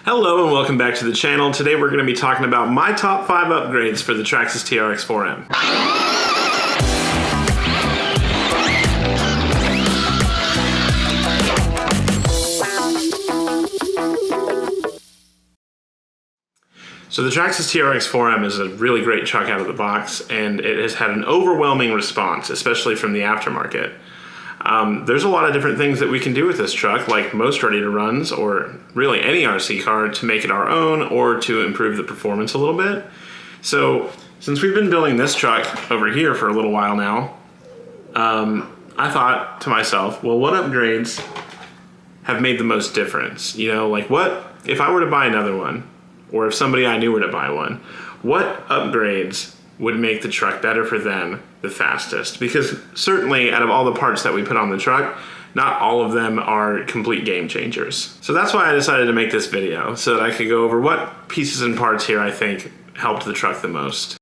Hello and welcome back to the channel. Today we're going to be talking about my top 5 upgrades for the Traxxas TRX4M. So the Traxxas TRX4M is a really great truck out of the box, and it has had an overwhelming response, especially from the aftermarket. There's a lot of different things that we can do with this truck, like most ready-to-runs, or really any RC car, to make it our own or to improve the performance a little bit. So since we've been building this truck over here for a little while now, I thought to myself, well, what upgrades have made the most difference? You know, like what, if I were to buy another one, or if somebody I knew were to buy one, what upgrades would make the truck better for them the fastest? Because certainly out of all the parts that we put on the truck, not all of them are complete game changers. So that's why I decided to make this video, so that I could go over what pieces and parts here I think helped the truck the most.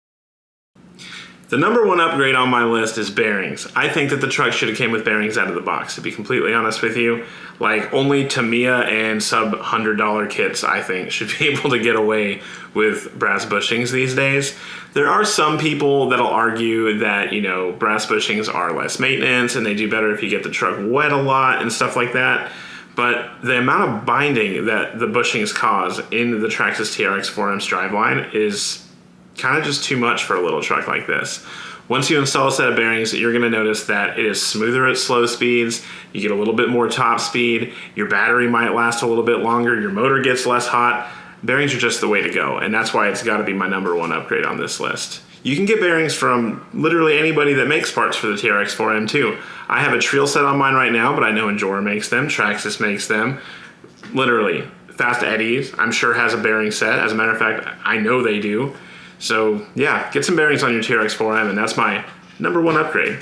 The number one upgrade on my list is bearings. I think that the truck should have came with bearings out of the box, to be completely honest with you. Like, only Tamiya and sub $100 kits, I think, should be able to get away with brass bushings these days. There are some people that'll argue that, you know, brass bushings are less maintenance and they do better if you get the truck wet a lot and stuff like that. But the amount of binding that the bushings cause in the Traxxas TRX4M's driveline is kind of just too much for a little truck like this. Once you install a set of bearings, you're going to notice that it is smoother at slow speeds, you get a little bit more top speed, your battery might last a little bit longer, your motor gets less hot. Bearings are just the way to go, and that's why it's got to be my number one upgrade on this list. You can get bearings from literally anybody that makes parts for the TRX4M too. I have a Treel set on mine right now, but I know Injora makes them, Traxxas makes them. Literally, Fast Eddie's, I'm sure, has a bearing set. As a matter of fact, I know they do. So yeah, get some bearings on your TRX4M, and that's my number one upgrade.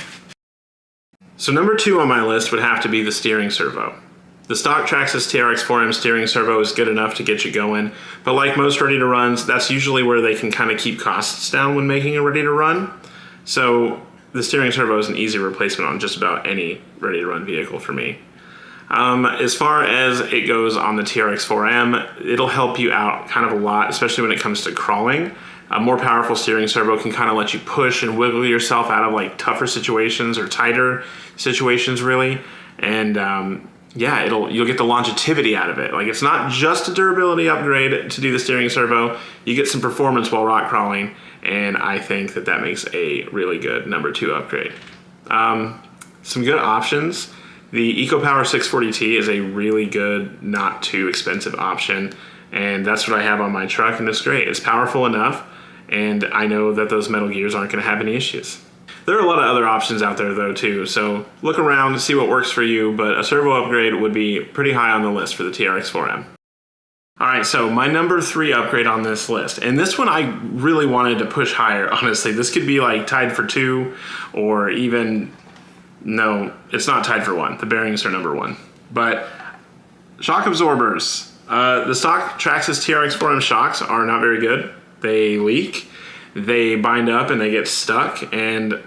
So number 2 on my list would have to be the steering servo. The stock Traxxas TRX4M steering servo is good enough to get you going, but like most ready-to-runs, that's usually where they can kind of keep costs down when making a ready-to-run. So the steering servo is an easy replacement on just about any ready-to-run vehicle for me. As far as it goes on the TRX4M, it'll help you out kind of a lot, especially when it comes to crawling. A more powerful steering servo can kind of let you push and wiggle yourself out of like tougher situations or tighter situations really. And yeah, you'll get the longevity out of it. Like, it's not just a durability upgrade to do the steering servo, you get some performance while rock crawling, and I think that that makes a really good number 2 upgrade. Some good options. The EcoPower 640T is a really good, not too expensive option, and that's what I have on my truck, and it's great. It's powerful enough, and I know that those metal gears aren't going to have any issues. There are a lot of other options out there though too, so look around to see what works for you, but a servo upgrade would be pretty high on the list for the TRX4M. Alright, so my number 3 upgrade on this list, and this one I really wanted to push higher, honestly. This could be like tied for 2, or even, no, it's not tied for 1. The bearings are number 1. But shock absorbers. The stock Traxxas TRX4M shocks are not very good. They leak, they bind up, and they get stuck, and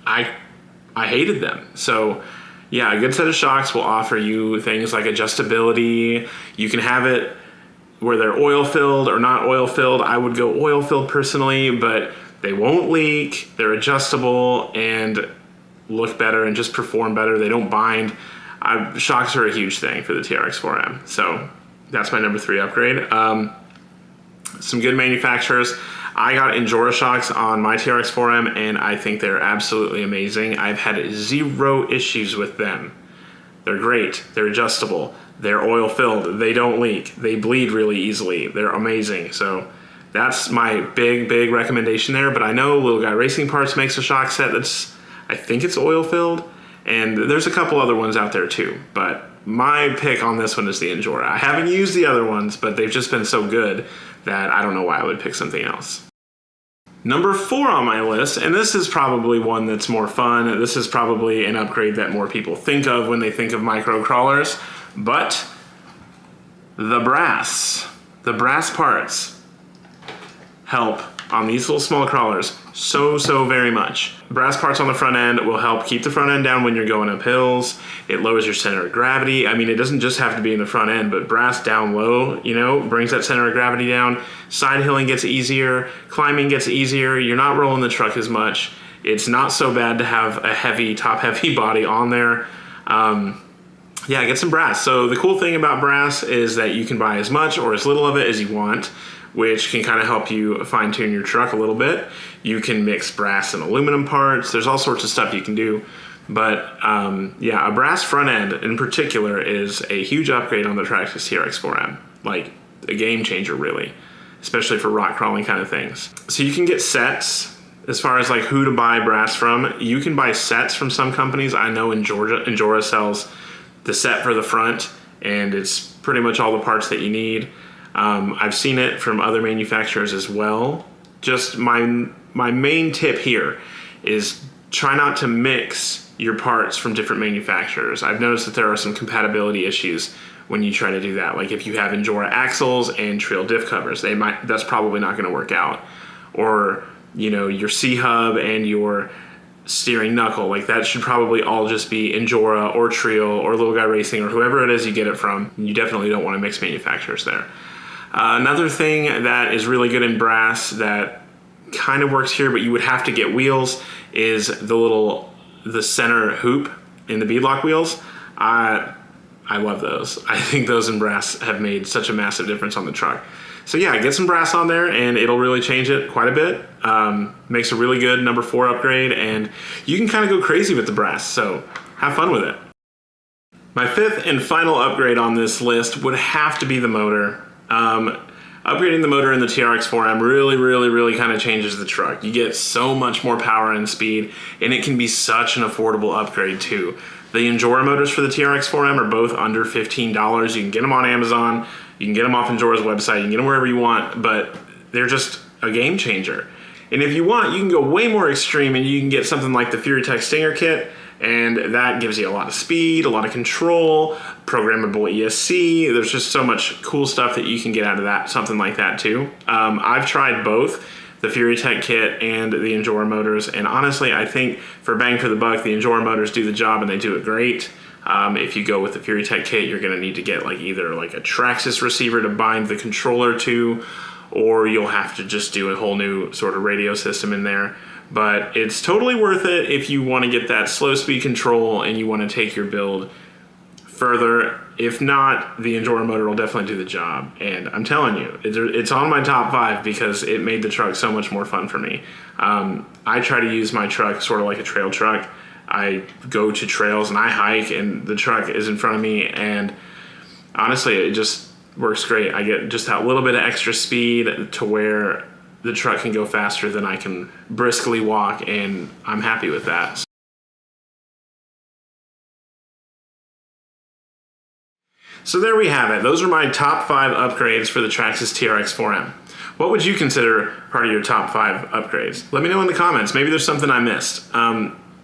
I hated them. So yeah, a good set of shocks will offer you things like adjustability. You can have it where they're oil filled or not oil filled. I would go oil filled personally, but they won't leak, they're adjustable, and look better and just perform better. They don't bind. Shocks are a huge thing for the TRX4M. So that's my number 3 upgrade. Some good manufacturers. I got Injora shocks on my TRX4M, and I think they're absolutely amazing. I've had 0 issues with them. They're great, they're adjustable, they're oil filled, they don't leak, they bleed really easily, they're amazing. So that's my big recommendation there. But I know Little Guy Racing Parts makes a shock set that's, I think it's oil filled, and there's a couple other ones out there too, but my pick on this one is the Injora. I haven't used the other ones, but they've just been so good that I don't know why I would pick something else. Number 4 on my list, and this is probably one that's more fun. This is probably an upgrade that more people think of when they think of micro crawlers, but the brass parts help on these little small crawlers so very much. Brass parts on the front end will help keep the front end down when you're going up hills. It lowers your center of gravity. I mean, it doesn't just have to be in the front end, but brass down low, you know, brings that center of gravity down. Side hilling gets easier, climbing gets easier. You're not rolling the truck as much. It's not so bad to have a heavy, top heavy body on there. Yeah, get some brass. So the cool thing about brass is that you can buy as much or as little of it as you want, which can kind of help you fine tune your truck a little bit. You can mix brass and aluminum parts. There's all sorts of stuff you can do. But yeah, a brass front end in particular is a huge upgrade on the Traxxas TRX4M. Like a game changer really, especially for rock crawling kind of things. So you can get sets. As far as like who to buy brass from, you can buy sets from some companies. I know Injora sells the set for the front, and it's pretty much all the parts that you need. I've seen it from other manufacturers as well. Just my main tip here is try not to mix your parts from different manufacturers. I've noticed that there are some compatibility issues when you try to do that. Like if you have Injora axles and Trail diff covers, that's probably not going to work out. Or you know, your C-hub and your steering knuckle, like that should probably all just be Injora or Trio or Little Guy Racing or whoever it is you get it from. You definitely don't want to mix manufacturers there. Another thing that is really good in brass that kind of works here, but you would have to get wheels, is the center hoop in the beadlock wheels. I love those. I think those in brass have made such a massive difference on the truck. So yeah, get some brass on there and it'll really change it quite a bit. Makes a really good number 4 upgrade, and you can kind of go crazy with the brass, so have fun with it. My 5th and final upgrade on this list would have to be the motor. Upgrading the motor in the TRX4M really kind of changes the truck. You get so much more power and speed, and it can be such an affordable upgrade too. The Injora motors for the TRX4M are both under $15. You can get them on Amazon. You can get them off Injora's website. You can get them wherever you want, but they're just a game changer. And if you want, you can go way more extreme and you can get something like the Furitek Stinger kit, and that gives you a lot of speed, a lot of control, programmable ESC. There's just so much cool stuff that you can get out of that, something like that too. I've tried both the Furitek kit and the Injora motors, and honestly, I think for bang for the buck, the Injora motors do the job and they do it great. If you go with the Furitek kit, you're going to need to get either a Traxxas receiver to bind the controller to, or you'll have to just do a whole new sort of radio system in there. But it's totally worth it if you want to get that slow speed control and you want to take your build further. If not, the Injora motor will definitely do the job. And I'm telling you, it's on my top 5 because it made the truck so much more fun for me. I try to use my truck sort of like a trail truck. I go to trails and I hike and the truck is in front of me, and honestly, it just works great. I get just that little bit of extra speed to where the truck can go faster than I can briskly walk, and I'm happy with that. So there we have it. Those are my top 5 upgrades for the Traxxas TRX4M. What would you consider part of your top 5 upgrades? Let me know in the comments. Maybe there's something I missed.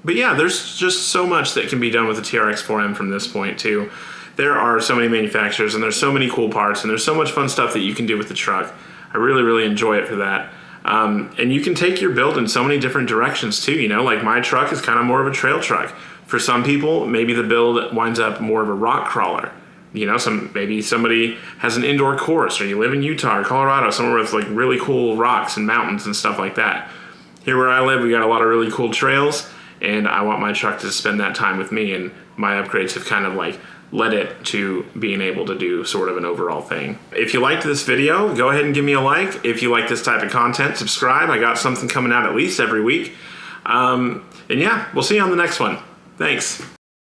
But yeah, there's just so much that can be done with the TRX4M from this point too. There are so many manufacturers and there's so many cool parts and there's so much fun stuff that you can do with the truck. I really enjoy it for that. And you can take your build in so many different directions too, you know, like my truck is kind of more of a trail truck. For some people, maybe the build winds up more of a rock crawler. You know, maybe somebody has an indoor course, or you live in Utah or Colorado, somewhere with really cool rocks and mountains and stuff like that. Here where I live, we got a lot of really cool trails, and I want my truck to spend that time with me, and my upgrades have kind of led it to being able to do sort of an overall thing. If you liked this video, go ahead and give me a like. If you like this type of content, subscribe. I got something coming out at least every week. And yeah, we'll see you on the next one. Thanks.